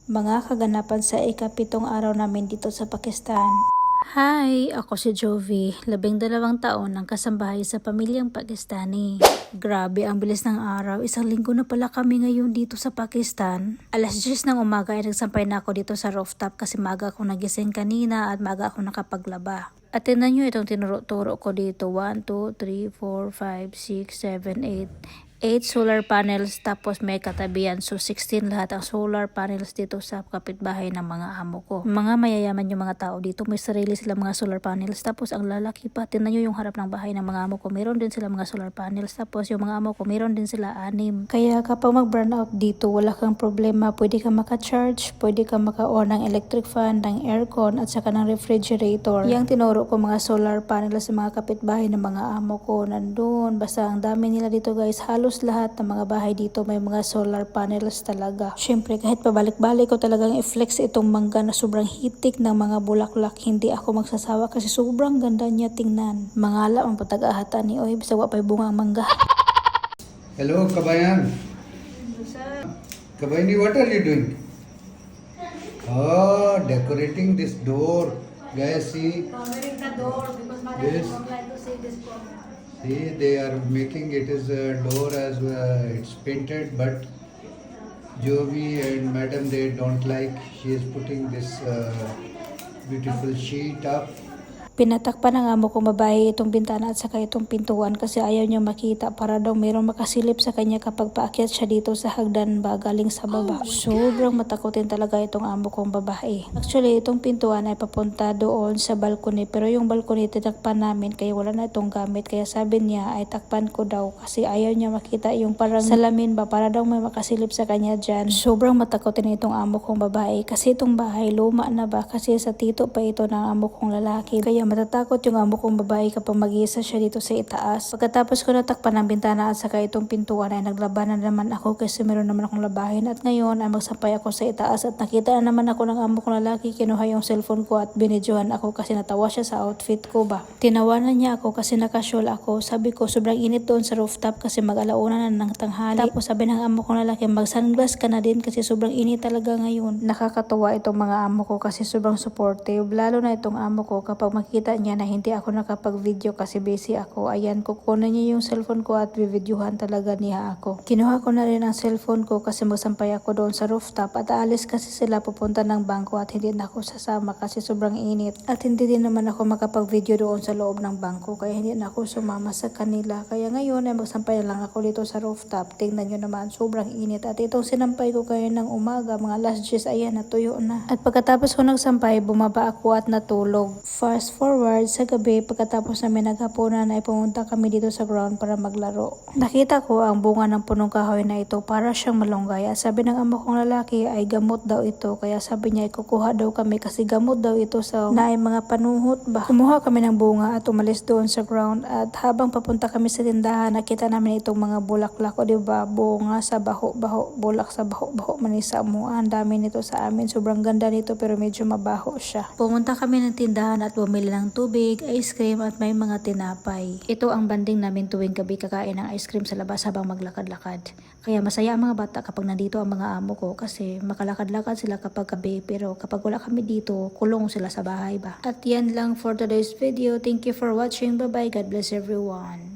Mga kaganapan sa ikapitong araw namin dito sa Pakistan. Hi! Ako si Jovi, 12 taon ng kasambahay sa pamilyang Pakistani. Grabe ang bilis ng araw, 1 linggo na pala kami ngayon dito sa Pakistan. Alas 10 ng umaga ay nagsampay na ako dito sa rooftop kasi maga akong nagising kanina at maga akong nakapaglaba. At tingnan nyo itong tinuro-turo ko dito, 1, 2, 3, 4, 5, 6, 7, 8 solar panels tapos may katabihan. So 16 lahat ang solar panels dito sa kapitbahay ng mga amo ko. Mga mayayaman yung mga tao dito. May sarili sila mga solar panels. Tapos ang lalaki pa. Tingnan nyo yung harap ng bahay ng mga amo ko. Meron din sila mga solar panels. Tapos yung mga amo ko meron din sila 6. Kaya kapag mag-burn out dito, wala kang problema. Pwede ka maka-charge. Pwede ka maka-on ng electric fan, ng aircon at saka ng refrigerator. Yang tinuro ko mga solar panels sa mga kapitbahay ng mga amo ko. Nandun. Basta ang dami nila dito guys. Halos lahat ng mga bahay dito may mga solar panels talaga. Syempre kahit pabalik-balik ko talagang i-flex itong mangga na sobrang hitik ng mga bulaklak. Hindi ako magsasawa kasi sobrang ganda niya tingnan. Mangala ang patag-ahatan ni Oy. Bisa wapay bunga ang mangga. Hello, Kabayan. Kabayani, what are you doing? Oh, decorating this door. Guys, see. Covering the door because my Yes. don't like to see this door. See, they are making it as a door as it's painted, but Jovi and Madam, they don't like. She is putting this beautiful sheet up. Pinatakpan ng amo kong babae itong bintana at saka itong pintuan kasi ayaw niya makita para daw mayroong makasilip sa kanya kapag paakyat siya dito sa hagdan ba galing sa baba. Sobrang matakotin talaga itong amo kong babae. Actually, itong pintuan ay papunta doon sa balcony pero yung balcony tinakpan namin kaya wala na itong gamit. Kaya sabi niya ay takpan ko daw kasi ayaw niya makita yung parang salamin ba para daw may makasilip sa kanya dyan. Sobrang matakotin itong amo kong babae kasi itong bahay luma na ba kasi sa tito pa ito ng amo kong lalaki. Kaya matatakot yung amo kong babae kapag mag-iisa siya dito sa itaas. Pagkatapos ko natakpan ng bintana at saka itong pintuan ay naglabanan naman ako kasi meron naman akong labahin at ngayon ay magsampay ako sa itaas at nakita na naman ako ng amo kong lalaki. Kinuha yung cellphone ko at binidyohan ako kasi natawa siya sa outfit ko ba. Tinawanan niya ako kasi nakasyol ako. Sabi ko sobrang init doon sa rooftop kasi mag-alauna na ng tanghali. Tapos sabi ng amo kong lalaki mag-sunglass ka na din kasi sobrang init talaga ngayon. Nakakatawa itong mga amo ko kasi sobrang supportive. Lalo na itong amo ko kapag makita niya na hindi ako nakapag-video kasi busy ako. Ayan, kukunin niya yung cellphone ko at videohan talaga niya ako. Kinuha ko na rin ang cellphone ko kasi magsampay ako doon sa rooftop at aalis kasi sila pupunta ng bangko at hindi na ako sasama kasi sobrang init. At hindi din naman ako makapag-video doon sa loob ng bangko kaya hindi na ako sumama sa kanila. Kaya ngayon ay magsampay lang ako dito sa rooftop. Tingnan nyo naman, sobrang init. At itong sinampay ko kayo ng umaga, mga last 10, ayan, natuyo na. At pagkatapos ko nagsampay, bumaba ako at natulog. Fast forward sa gabi, pagkatapos namin naghapunan ay pumunta kami dito sa ground para maglaro. Nakita ko ang bunga ng punong kahoy na ito para siyang malunggay at sabi ng amo kong lalaki ay gamot daw ito kaya sabi niya kukuha daw kami kasi gamot daw ito sa na ay mga panuhot ba. Kumuha kami ng bunga at umalis doon sa ground at habang papunta kami sa tindahan nakita namin itong mga bulaklak o diba bunga sa baho-baho, bulak sa baho-baho manisa mo. Ang dami nito sa amin, sobrang ganda nito pero medyo mabaho siya. Pumunta kami ng tindahan at bumili ng tubig, ice cream at may mga tinapay. Ito ang banding namin tuwing gabi kakain ng ice cream sa labas habang maglakad-lakad. Kaya masaya ang mga bata kapag nandito ang mga amo ko kasi makalakad-lakad sila kapag gabi pero kapag wala kami dito, kulong sila sa bahay ba. At yan lang for today's video. Thank you for watching. Bye bye. God bless everyone.